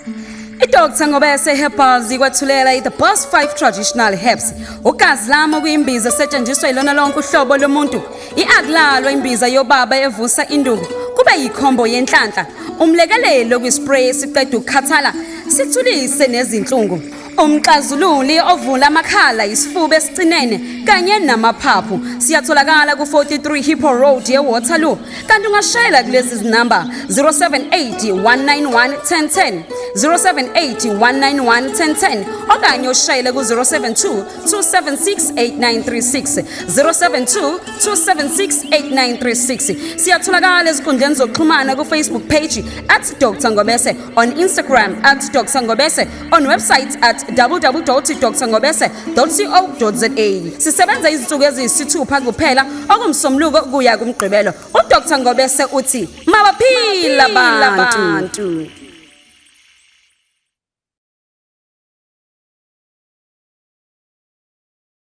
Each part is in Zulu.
Dr Ngobese Herbals ikwathulela the best 5 traditional herbs. Ukazilama kuyimbiza esetshenziswa ilona lonke uhlobo lomuntu. Iaglalo imbiza yobaba evusa induku. Kube yikhombo yenhlanhla. Umlekelelo kwispray siqeda ukukhathala. Sithulise nezinhlungu. Umxazululi ovula amakhala isifuba esicinene kanye namaphaphu siyatholakala ku 43 Hippo Road eWaterloo kanti ungashayela kulezi zinamba 078 191 okanye ushayele ku 072 276 8936 072 siyatholakala ezinkundleni zokuxhumana ku Facebook page @Dr Ngobese, on Instagram @Dr Ngobese, on website www.drngobese.co.za. Sisebenza izinsuku eziyisithupha kuphela okumsomluko kuya kumgqibelo. uDr Ngobese uthi mabaphila abantu.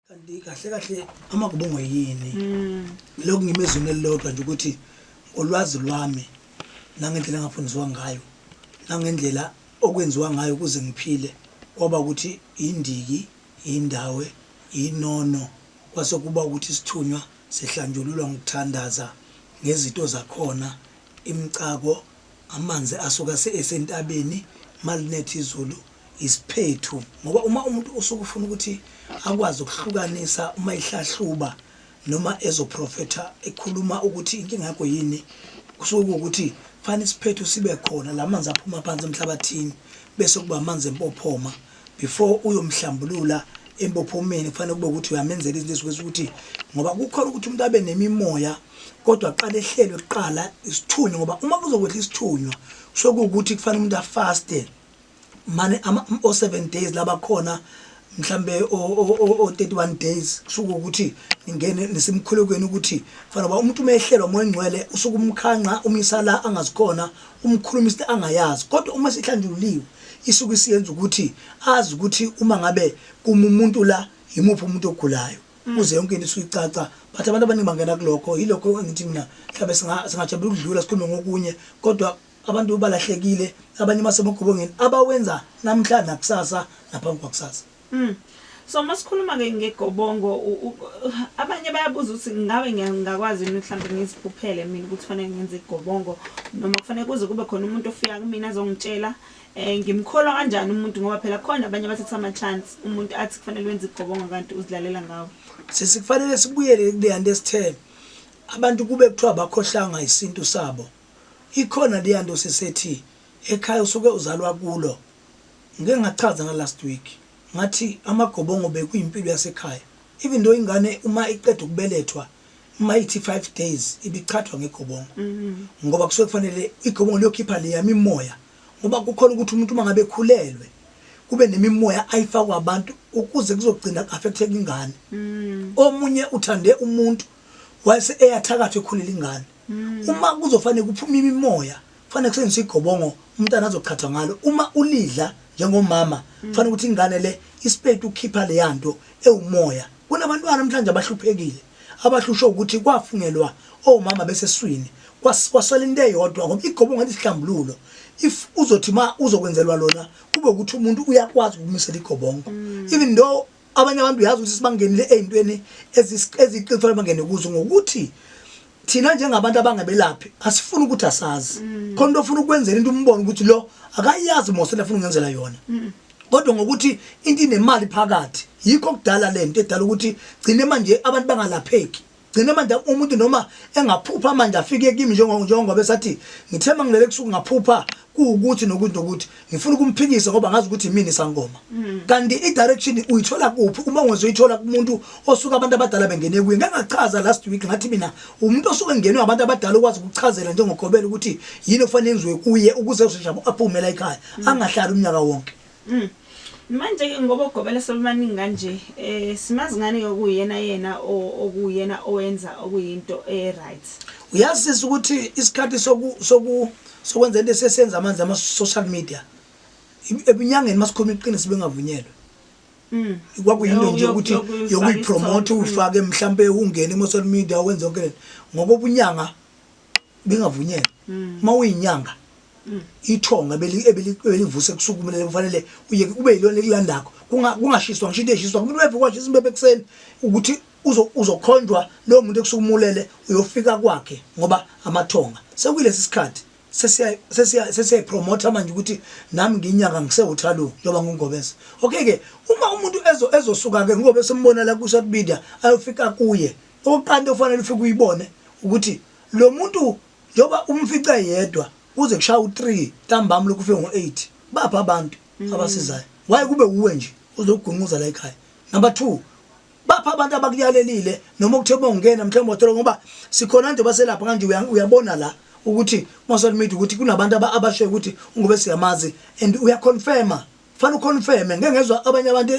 Kanti kahle amagobongo yini lokhu ngimezweni elilodwa nje ukuthi olwazi lwami nangendlela ngafundiswa ngayo nangendlela okwenziwa ngayo ukuze ngiphile kwaba ukuthi indiki indawe inono kwase kuba ukuthi isithunywa sehlanjululwa ngokuthandaza ngezito zakhona imicako amanzi asuka esentabeni malinethi izulu isiphethu ngoba uma umuntu usuke ufuna ukuthi akwazi ukuhlukanisa uma ihlahluba noma ezoprofeta ekhuluma ukuthi inkinga yakho yini kusuke ukuthi fanele isiphethu sibe khona lamanzi aphuma phansi emhlabathini bese kuba amanzi empophoma before uyomhlambulula empophomeni kufanele kube ukuthi uyamenzela izinto ukuthi ngoba kukhona ukuthi umuntu abe nemimoya kodwa aqale ehlelo eqala isithunywa ngoba uma kuzokwehla isithunywa sokuthi kufanele umuntu afaste manje o 7 days laba khona mhlambe o 31 days kusuka ukuthi ingene nesimkhulekweni ukuthi kufanele ba umuntu umehlelwa moya ngcwele usuku umkhanqa umisala angazikhona umkhulumisi angayazi kodwa uma sihlanjuliwe isuku isiyenza ukuthi azi ukuthi uma ngabe kumuntu la yimuphi umuntu ogulayo uze yonke into isuyicaca but abantu abaningi bangena kulokho yilokho ngithi mina mhlawumbe singajabula ukudlula sikhulume ngokunye kodwa abantu balahlekile abanye masemagobongeni abawenza namhlanje nakusasa naphambi kwakusasa. So masikhuluma ke ngegobongo abanye bayabuza ukuthi ngabe ngiyakwazi mhlawumbe ngiziphuphele mina ukuthi fanele ngenze igobongo noma kufanele kuze kube khona umuntu ofika kumina azongitshela ngimkholwa kanjani umuntu ngoba phela khona abanye bathatha ama chance umuntu athi kufanele wenze igobongo kanti uzilalela ngawo. Sesikufanele sibuyele kule understand abantu kube kuthiwa bakhohlanga isintu sabo ikhona le yanto sesethi ekhaya usuke uzalwa kulo ngeke ngachaza nga last week ngathi amagobongo bekuyimpilo yasekhaya even though ingane uma iqeda ukubelethwa uma ithi 5 days ibichathwa ngegobongo ngoba kusuke kufanele igobongo liyokhipha le yami imoya ngoba kukhona ukuthi umuntu mangabe khulelwe kube nemimoya ayifakwa abantu ukuze kuzogcina affected ingane omunye uthande umuntu wase eyathakathwe ekhulela ingane uma kuzofanele kuphuma imimoya kufanele kusebenzise igobongo umntana azokhatha ngalo uma ulidla njengomama kufanele ukuthi ingane le isiphethu ukhipha le yanto ewumoya kunabantwana namhlanje abahluphekile abahlushwa ukuthi kwafungelwa omama bese swini kwaswela into eyodwa ngoba igobongo ngesihlambululo if uzothi ma uzokwenzelwa lona kube ukuthi umuntu uyakwazi ukumisela igobongo even though abanye abantu yazi ukuthi sibangenile ezintweni eziqifana bangene kuzo ngokuthi thina njengabantu abangabelaphi asifuni ukuthi asazi khona into ofuna ukwenzela into umbone ukuthi lo akayazi mosela afuna ukungenzela yona kodwa ngokuthi into inemali phakathi yikho kudala lento edala ukuthi gcine manje abantu bangalapheki gcine manje umuntu noma engaphupha manje afike kimi njengoba besathi ngithema ngilele kusuku ngaphupha kuukuthi nokuthi ngifuna ukumphikisa ngoba ngazi ukuthi mina isangoma kanti i-direction uyithola kuphi uma ungezoyithola kumuntu osuka abantu abadala bengene kuye ngangachaza last week ngathi mina umuntu osuke ngenwe abantu abadala ukwazi ukuchazela njengogobela ukuthi yini ofanele enziwe kuye ukuze uzoshaba aphumela ekhaya angahlali umnyaka wonke. Manje ngoba ugobela sebaningi kanje simazi ngani okuyena yena okuyena owenza okuyinto right. Uyazisa ukuthi isikhathi sokwenza into esesenza manje ama social media ebunyangeni masikhuluma iqiniso bengavunyelwe kwakuyinto nje ukuthi yokuyipromote ufake mhlambe ungene ema social media wenze konke ngoba ubunyanga bengavunyelwe mawuyinyanga ithonga belivuse kusukumele kufanele uye kube yilona ekulandako kungashiswa ngisho into eshiswa kumele weve kwashisa imbebe ekseni ukuthi uzokhonjwa lo muntu ekusukumulele uyofika kwakhe ngoba amathonga sekuyilesi sikhathi sesiya promote manje ukuthi nami nginyanga ngisewuthalo njoba ngungobese okay ke uma umuntu ezosuka ke ngobe sembona la ku social media ayofika kuye oqande ufanele ufike uyibone ukuthi lo muntu njoba umfica yedwa uze kushaya u3 ntambama lokufika ngo8 bapha abantu abasizayo waye kube uwe nje uzogunquza la ekhaya number 2 bapha abantu abakuyalelile noma ukutheba ungena mhlawumbe uthola ngoba sikhona nje baselapha kanje uyabona la ukuthi social media ukuthi kunabantu abasho ukuthi ungobe siyamazi and uyaconfirma fana uconfirme ngeke ngezwe abanye abantu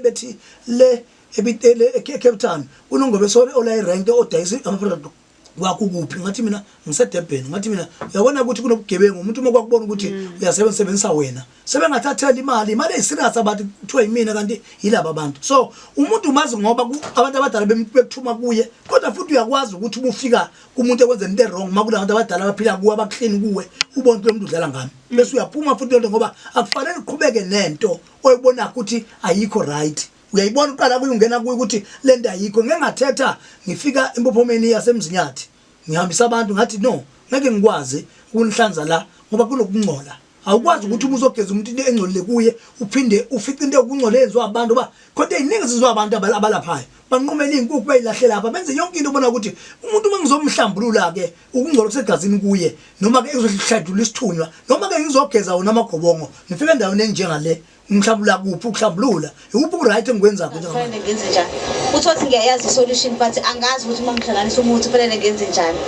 bethi le ebitele eCape Town unongobe so ola irank odayisa amaproduct wakukuphi ngathi mina ngisedebheni ngathi mina uyabona ukuthi kunobugebengu umuntu uma kwakubona ukuthi uyasebenzisa wena sebengathathela imali eyisirious abantu kuthiwa yimina kanti yilabo abantu so umuntu umazi ngoba abantu abadala bekuthuma kuye kodwa futhi uyakwazi ukuthi ubufika kumuntu ekwenza into wrong makula abantu abadala abaphila kuwe abaklini kuwe ubone lo muntu udlala ngami bese uyaphuma futhi lonto ngoba akufanele uqhubeke nento oyibona ukuthi ayikho right uyayibona uqala kuyungena kuyi ukuthi lento ayikho ngengathetha ngifika impophomeni yasemzinyathi ngihambisa abantu ngathi no ngeke ngikwazi ukunihlanza la ngoba kunokungcola awukwazi ukuthi uzogeza umuntu into engcolile kuye uphinde ufice into okungcola ezwa abantu ba kodwa iningi sizwa abantu abalaphayo banqumela inkukhu bayilahlela lapha benze yonke into ubona ukuthi umuntu mangizomhlambulula ke ukungcola kusegazini kuye noma ke ezohladlula isithunywa noma ke ngizogeza wona amagobongo ngifike endaweni enjengale ngihlambula kuphi ukuhlambulula ukuphi ku-right engikwenza konke kufanele ngenze njani uthothi ngiyayazi i-solution but angazi ukuthi uma ngihlanganisa umuthi kufanele ngenze njani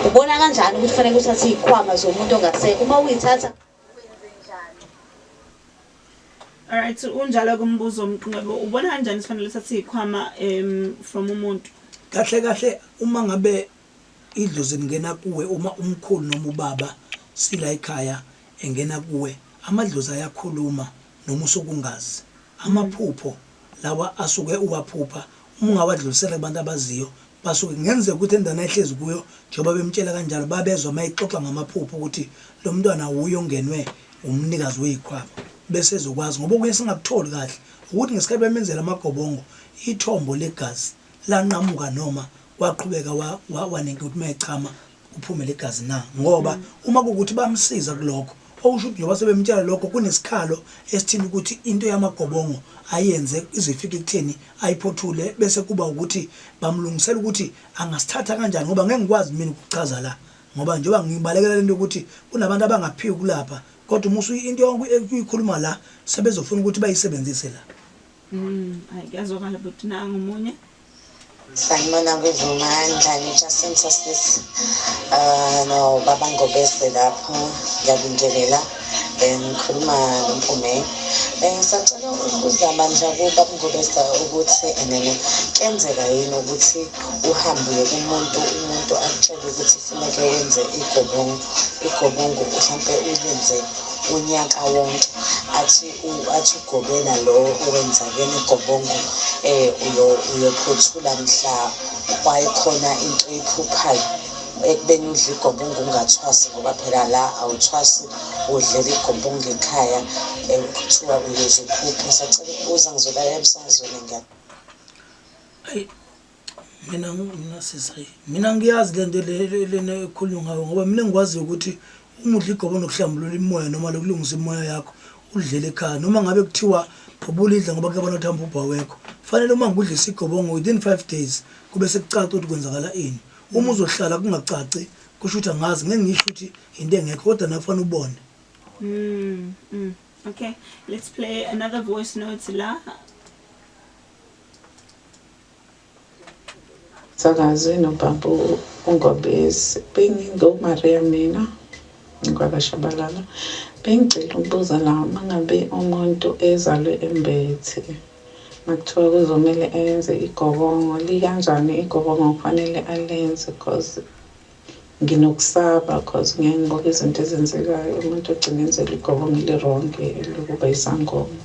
ubona kanjani ukuthi kufanele uthathe iy'khwama zomuntu ongasekho uma uyithatha wenze njani alright unjalo kumbuzo umqhubeko ubona kanjani sifanele uthathe iy'khwama from umuntu kahle uma ngabe idlozi ngena kuwe uma umkhulu noma ubaba sila ekhaya engena kuwe amadlozi ayakhuluma noma usukungazi amaphupho lawa asuke uwaphupha ungawadlulisela kubantu abaziyo basuke ngenzeka ukuthi endana ehlezi kuyo njengoba bemtshela kanjalo babezwa mayixoxa ngamaphupho ukuthi lo mntwana uyo ongenwe umnikazi weyikhwama bese ezokwazi ngoba kuye singakutholi kahle ukuthi ngesikhathi bemenzela amagobongo ithombo legazi lanqamuka noma waqhubeka wanenke ukuthi mayichama kuphume legazi na ngoba uma kukuthi bamsiza kulokho okusho ukuthi njengoba sebemtshela lokho kunesikhalo esithini ukuthi into yamagobongo ayenze izifike kutheni ayiphothule bese kuba ukuthi bamlungisela ukuthi angasithatha kanjani ngoba ngeke ngikwazi mina ukuchaza la ngoba njengoba ngibalekela lento ukuthi kunabantu abangaphiwe kulapha kodwa umusu into yonke eyikhuluma la sebezofuna ukuthi bayisebenzise la ayikazokala but nangomunye Sanibona ngizomandla ngijasentsa sis no baba Ngobese lapho ngiyabingelela ngikhuluma noMphume ngisacela ukubuza amandla kubaba Ngobese ukuthi kenzeka yini ukuthi uhambe kumuntu akutshela ukuthi kufanele wenze igobongo mhlambe uyenze unyaka wonke athi ugobela lo owenza kene igobongo uyophothula mhla kwayikhona into ephuphayo ekubeni udla igobongo ungathwasi ngoba phela la awuthwasi udlela igobongo ekhaya kuthiwa uyoziphupha sacela ukubuza ngizolala emsakazweni mina ngiyazi lento lena ekhulunywa ngayo ngoba mina ngikwazi ukuthi umudla igobongo nokuhlambulula imoya noma lokulungisa imoya yakho udlela ekhaya noma ngabe kuthiwa ubulidla ngoba kuyabona ukuthi ambubha wekho fanele uma ngikudlisa igobongo within 5 days kube sekucaca ukuthi kwenzakala ini uma uzohlala kungacaci kusho ukuthi angazi ngeke ngisho ukuthi into engekho kodwa nafanele ubone okay let's play another voice note la Sakazi nobaba uNgobese bengingoMaria mina ngakashabalala bengicela ukubuza la mangabe umuntu ezalwe embethe makuthiwa kuzomela enze igobongo likanjani igobongo kufanele alenze because nginokusaba because ngiyangibona izinto ezenzekayo umuntu ogcina enzela igobongo lironke lokuba isangoma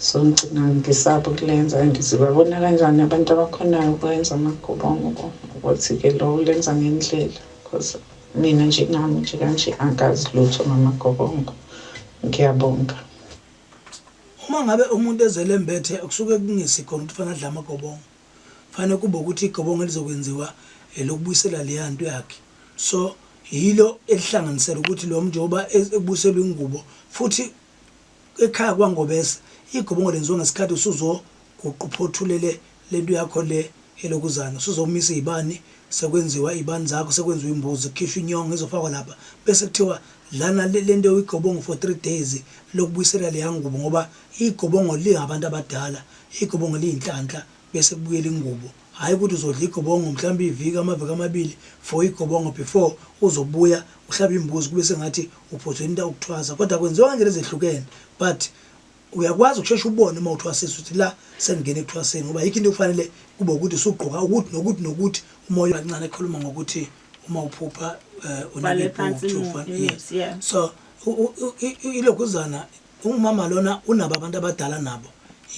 so ngicina ngisaba ukulenza ngizibabona kanjani abantu abakhonayo ukwenza amagobongo ukuthi ke lo lenza ngendlela because mina nje ngami nje kanje angazi lutho ngamaGobongo. Ngiyabonga. Uma ngabe umuntu ezele mbethe kusuke kungesikho ukuthi fanele adla amaGobongo. Fanele kube ukuthi iGobongo lizokwenziwa lokubuyisela le yanto yakhe. So yilo elihlanganisela ukuthi lo njoba ebuselwe ingubo futhi ekhaya kwaNgobese iGobongo lenziwa ngesikhathi usuzo guquphothulele lento yakho le elokuzana usuzomisa izibani sekwenziwa izibani zakho sekwenziwa imbuzi khishwa inyongo ezofakwa lapha bese kuthiwa lana lento iGobongo for 3 days lokubuyisela le yangubo ngoba iGobongo lingabantu abadala iGobongo liyinhlanhla bese kubuyela ingubo hayi ukuthi uzodla iGobongo mhlawumbe iviki amaviki amabili for iGobongo before uzobuya uhlaba imbuzi kube sengathi uphothe into ukuthwasa kodwa kwenziwa kanje lezehlukene but uyakwazi ukushesha ubone uma uthwasisa ukuthi la sengene ekuthwaseni ngoba yikho into kufanele kube ukuthi usugqoka ukuthi nokuthi umoya kancane ekhuluma ngokuthi uma uphupha yeah. So ilokuzana umama lona unabo abantu abadala nabo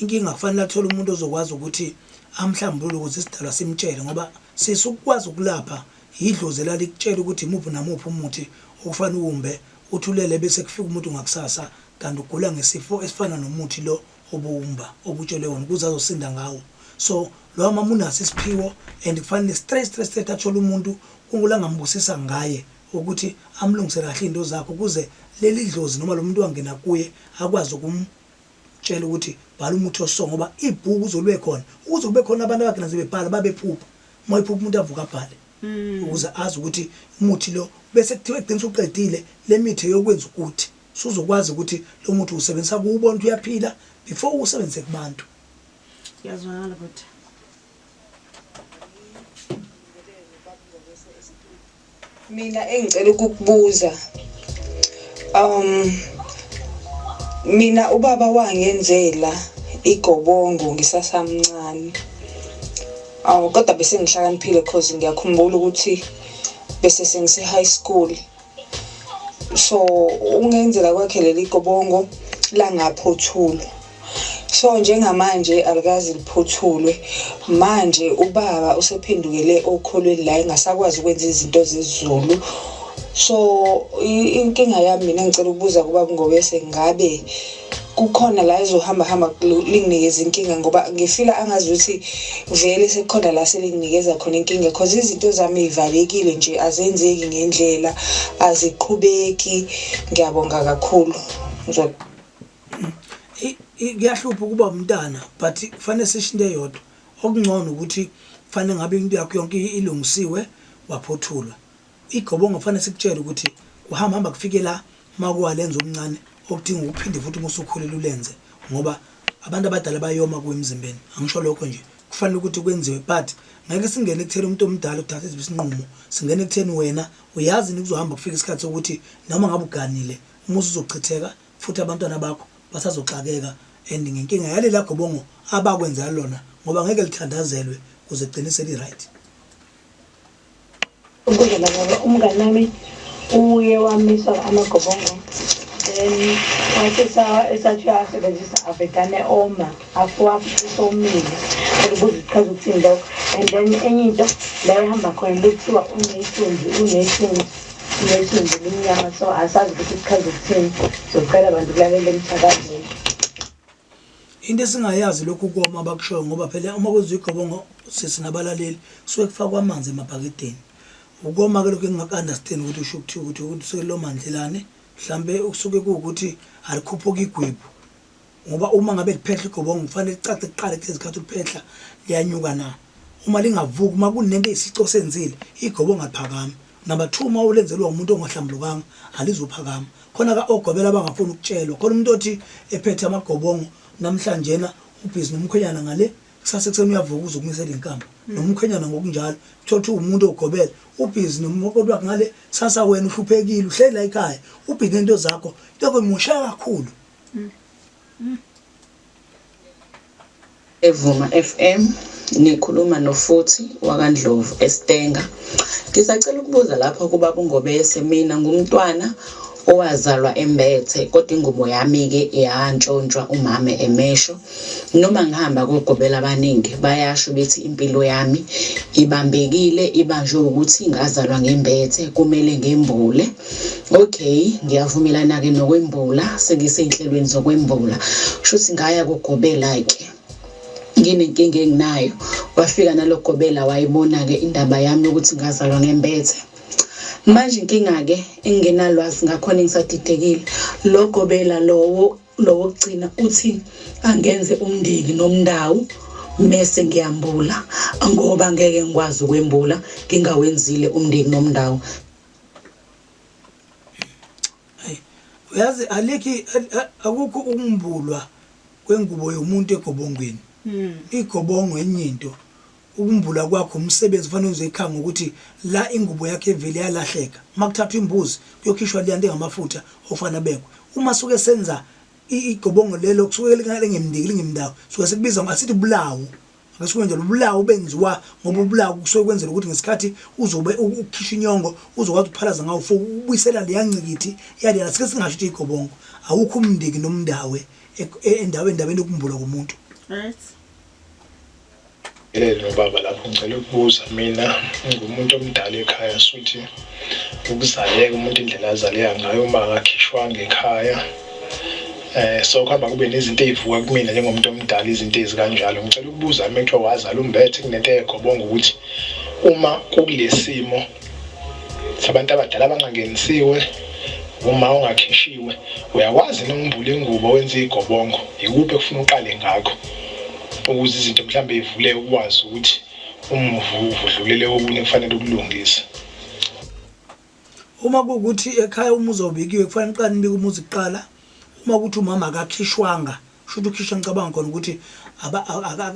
inkinga kufanele athola umuntu ozokwazi ukuthi amhlambulule ukuthi isidalwa simtshele ngoba sisukwazi ukulapha idlozi lalikutshela ukuthi imuphi namuphi umuthi okufanele uwumbe uthulele bese kufika umuntu ngakusasa kanti ugula ngesifo esifana nomuthi lo obuwumba obutshele wona ukuze azosinda ngawo so lo mama unasi isiphiwo and kufanele stress athola umuntu kungula ngambusisa ngaye ukuthi amlungisele kahle into zakho ukuze leli dlozi noma lo muntu wangena kuye akwazi ukumtshela ukuthi bhala umuthi osongo ngoba ibhuku uzolwe khona ukuze kube khona abantu abagcina sebebhala babephupha moyiphupha umuntu avuka abhale ukuze azi ukuthi umuthi lo bese kuthiwe egcina uqedile le mithi yokwenza ukuthi usuzokwazi ukuthi lo muthi usebenzisa kuwubona ukuthi uyaphila before usebenzise kubantu Yazwakala kodwa. Mina engicela ukukubuza mina ubaba wangenzela iGobongo ngisasamncane kodwa bese ngihlakaniphile because ngiyakhumbula ukuthi bese sengise high school so ungenzela kwakhe leli iGobongo la ngaphothula so njengamanje alikazi liphothulwe manje ubaba usephendukele okholweni la engasakwazi ukwenza izinto zezulu so inkinga yami mina ngicela ukubuza kuba Ngobese ngabe kukhona la ezohamba linginikeza inkinga ngoba ngifila angazi ukuthi vele sekukhona la selinginikeza khona inkinga because izinto zami ivalekile nje azenzeki ngendlela aziqhubeki ngiyabonga kakhulu Kuyahlupha ukuba umntana but kufanele sishinde yodwa okungcono ukuthi kufanele ngabe into yakho yonke ilungisiwe waphothulwa iGobongo kufanele sikutshela ukuthi uhamba kufike la makwalenza omncane okudinga ukuphinde futhi umusukhulela ulenze ngoba abantu abadala bayoma kwemzimbeni angisho lokho nje kufanele ukuthi kwenziwe but ngeke singene ekutheni umuntu omdala uthathe isinqumo singene ekutheni wena uyazi nikuzohamba kufika isikhathi sokuthi noma ngabe uganile umuzi uzochitheka futhi abantwana bakho basazoxakeka and ngenkinga yalela Gobongo abakwenza lona ngoba ngeke lithandazelwe kuze gcinise li right ukuze la umngane nami uye wamisa amaGobongo then wathi esathi asebenzisa abhekane oma afwa somile ukuze ichaze ukuthi lokho and then enye into la ehamba khona lekuthiwa unesundu linyama so asazi ukuthi ichaze ukuthini socela abantu kulalele emsakazweni into esingayazi lokhu koma abakushoyo ngoba phela uma kwenziwa iGobongo sesinabalaleli kusuke kufakwa amanzi emabhakedeni ukoma ke lokho engingaka-understand ukuthi usho ukuthi usuke lo mandlelane mhlambe ukusuke kuwukuthi alikhuphuka igwebhu ngoba uma ngabe liphehla iGobongo kufanele licace kuqala izikhathi uphehla liyanyuka na uma lingavuki uma kunento eyisico senzile iGobongo aliphakama number 2 uma ulenzelwa umuntu ongahlambulukanga alizophakama khona ka ogobela abangafuni ukutshelwa khona umuntu othi ephethe amaGobongo namhlanje na ubhizi nomkhwenyana ngale kusase kuseni uyavuka uzokumisela inkamba nomkhwenyana ngokunjalo thothi umuntu ogobela ubhizi nomuntu wakhe ngale sasa wena uhluphekile uhlela ekhaya ubhizi into zakho lokho ngimoshaya kakhulu Evuma FM nikhuluma nofuthi wakandlovu eStenga ngisacela ukubuza lapha kuba Ngobese mina ngumntwana owazalwa embethe kodwa ingubo yami ke yantshontshwa umama emesho. Noma ngihamba kogobela abaningi bayasho bethi impilo yami ibambekile ibanjwe ukuthi ngazalwa ngembethe kumele ngembule. Okay, ngiyavumelana ke nokwembula, sengisenhlelweni zokwembula. Shuthi ngaya kogobela ke nginenkinga enginayo, wafika nalogobela wayibona ke indaba yami ukuthi ngazalwa ngembethe. Manje inkinga ke enginalwazi ngakhona ngisadidekile. Logobela lowo gcina uthi angenze umndiki nomndawu mase ngiyambula, ngoba ngeke ngikwazi ukwembula ngingawenzile umndiki nomndawu. Uyazi aleki akukho ukumbulwa kwengubo yomuntu egobongweni. Igobongo enyinto ukumbula kwakho umsebenzi ufanele uzekhanga ngokuthi la ingubo yakhe evele yalahleka. Makuthathwa imbuzi kuyokhishwa liyanto engamafutha ofana bekwe. Uma suke senza igobongo lelo kusuke lingale ngemndiki lingemndawo suke sekubiza ngasithi bulawu. Akasuke nje ubulawu benziwa ngoba ubulawu kusuke kwenzela ukuthi ngesikhathi uzobe ukhisha inyongo uzokwazi ukuphalaza ngawo for ubuyisela leyancikithi yale sike singasho ukuthi igobongo awukho umndiki nomndawe endaweni yokumbula komuntu. Right. Baba lapho ngicela ukubuza mina ngumuntu omdala ekhaya suthi ukuzaleka umuntu indlela azaleka ngayo uma akakhishwanga ekhaya. So kuhamba kube nezinto ezivuka kumina njengomuntu omdala izinto ezikanjalo. Ngicela ukubuza uma kuthiwa wazala umbethe kunento egobonga ukuthi uma kulesimo sabantu abadala abangangenisiwe uma ungakhishiwe uyakwazi nokumbula ingubo wenza igobongo ikuphi ekufuna uqale ngakho ukuze izinto mhlambe ivule ukwazi ukuthi umuvu udlulele okunye kufanele ukulungisa. Uma kuukuthi ekhaya umuzi obikiwe kufanele uqale nibike umuzi kuqala. Uma kuthi umama akakhishwanga shothi ukhisha ngicabanga khona ukuthi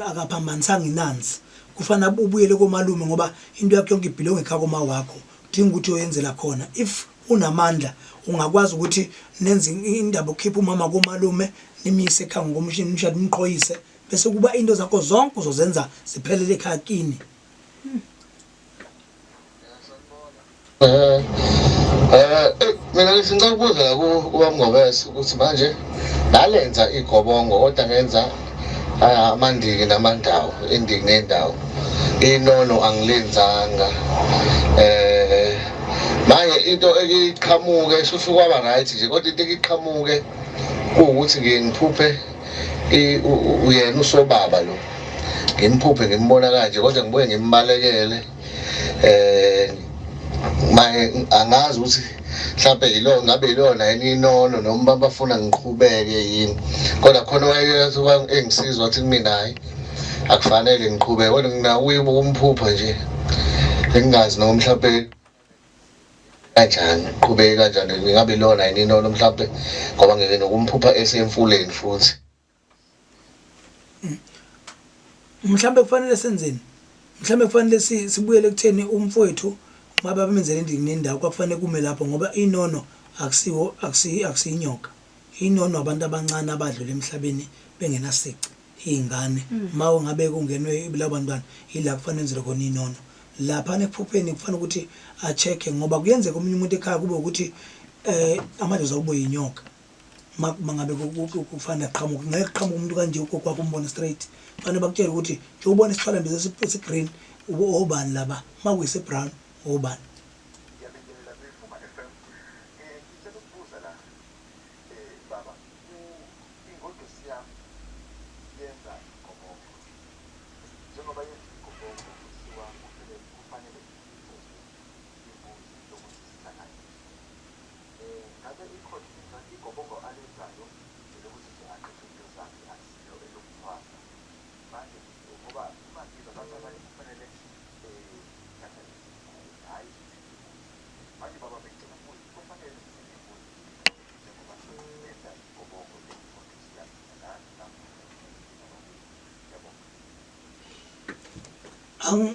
akaphambanisanga inanzi kufanele ubuyele komalume ngoba into yakho yonke ibhilonga ekhaya koma wakho udinga ukuthi uyenzela khona. If unamandla ungakwazi ukuthi nenze indaba okhipha umama komalume nimise ekhaya ngomshini nishade nimqhoyise bese kuba into zakho zonke uzozenza ziphelele ekhaya kini. Mina ngicela ukubuza kuba Ngobese ukuthi manje nalenza igobongo kodwa ngenza amandiki namandawo indiki nendawo inono angilenzanga. Manje into ekiqhamuke shushu kwaba right nje kodwa into ekiqhamuke ukuthi ngiphuphe uyena usobaba lo ngimphuphe ngimbona kanje kodwa ngibuye ngimbalekele manje angazi ukuthi mhlawumbe yilo ngabe yilona inono noma bafuna ngiqhubeke yini kodwa khona wayesuka engisiza wathi kumina hayi akufanele ngiqhubeke kodwa nginakuye ukumphupha nje engingazi noma mhlawumbe kanjani qhubeke kanjani ngabe yilona inono mhlawumbe ngoba ngeke nokumphupha esemfuleni futhi. Mhlambe kufanele senzeni? Mhlambe kufanele sibuyele kutheni umfowethu ngoba bamenzele indiki nendawo kwafanele kume lapho ngoba inono akusinyoka. Inono abantu abancane abadlule emhlabeni bengenasici izingane mawo ngabe kungenwe labantwana ila kufanele enzele khona inono. Lapha nekuphupheni kufanele ukuthi a check ngoba kuyenzeka omunye umuntu ekhaya kube ukuthi amadlozi awubuye inyoka. Mangabe kufanele aqhamuke ngeke aqhamuke umuntu kanje ukwakho umbone straight. Fanele bakutshela ukuthi nje ubone isithwala mbiza esigreen ubani laba makuyise brown ubani.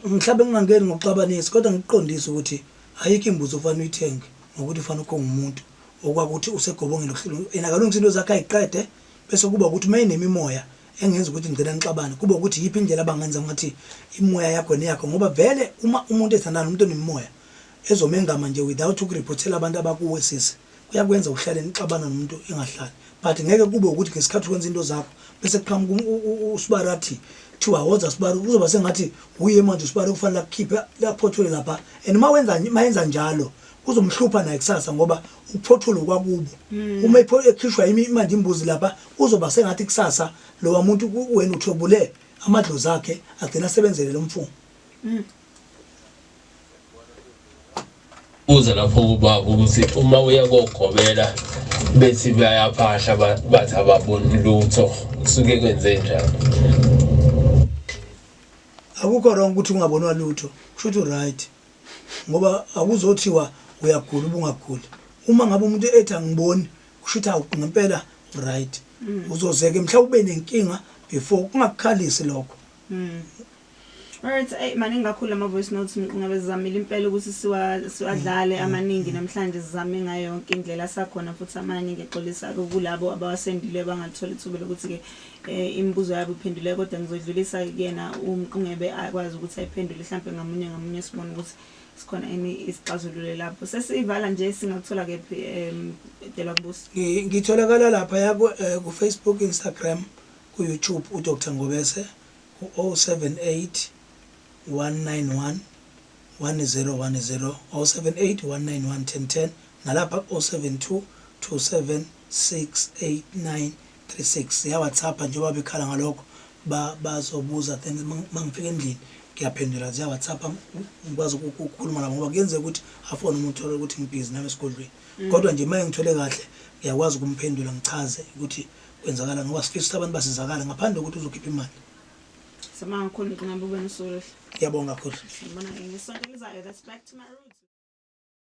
Mhlawumbe ngingangeni ngokuxabanisa kodwa ngiqondisa ukuthi ayikho imbuzo ofanele uyithenge ngokuthi ufanele ukhonga umuntu okwakuthi usegobongeni lokuhlelo ena kalungisa into zakhe ayiqede bese kuba ukuthi mayinemimoya engenza ukuthi ngicela nixabane kuba ukuthi yipi indlela abangenza ngathi imoya yakho neyakho ngoba vele uma umuntu ethandana umuntu onemimoya ezomengama nje without ukureportela abantu abakuwe sisi uyakwenza uhlale nixabana nomuntu engahlali but ngeke kube ukuthi ngesikhathi ukwenza into zakho bese kuqhamuka usibarathi thiwa woza sibari kuzoba sengathi uye manje usibari kufanele akukhiphe laphothule lapha and mayenza njalo kuzomhlupha naye kusasa ngoba ukuphothula kwakubo uma ekhishwa manje imbuzi lapha uzoba sengathi kusasa lo wamuntu wena uthobule amadlozi akhe agcina asebenzele lo mfumo. Uze lapho kuba ukuthi uma uya kokugobela bethi bayaphahla bathi ababoni lutho kusuke kwenze njalo. Akukho wrong ukuthi ungabonwa lutho kusho right ngoba akuzothiwa uyagula ubungaguli uma ngabe umuntu ethi angiboni kusho ngempela right uzozeke mhlawumbe ube nenkinga before kungakukhalisi lokho. Alright, maningi kakhulu ama voice notes ngabe sizamile impela ukuthi siwadlale amaningi namhlanje sizame ngayo yonke indlela sakhona futhi amaningi exolisa kulabo abawasendile bangathola ithuba lokuthi ke imibuzo yabo iphendule kodwa ngizodlulisa kuyena ungebe akwazi ukuthi ayiphendule mhlawumbe ngamunye sibone ukuthi sikhona isixazululo lapho sesivala nje singakuthola kephi Dr Ngobese. Ngitholakala lapha yako ku Facebook, Instagram, ku YouTube uDr Ngobese ku 078 191 1010 078 191 1010 nalapha 072 2768936 ya WhatsApp njengoba bekhala ngalokho bazobuza then mangifika endlini ngiyaphendula via WhatsApp ngikwazi ukukhuluma nabo ngoba kuyenzeka ukuthi afone umuntu ukuthi ngibhizi nami esikolweni kodwa nje maye ngithole kahle ngiyakwazi ukumphendula ngichaze ukuthi kwenzakala ngoba sifisa abantu basizakala ngaphandle ukuthi uzokhipha imali. Sama kakhulu ngicela ube nosolo. Ngiyabonga kakhulu. Ngibona ngisonto elizayo that's back to my roots.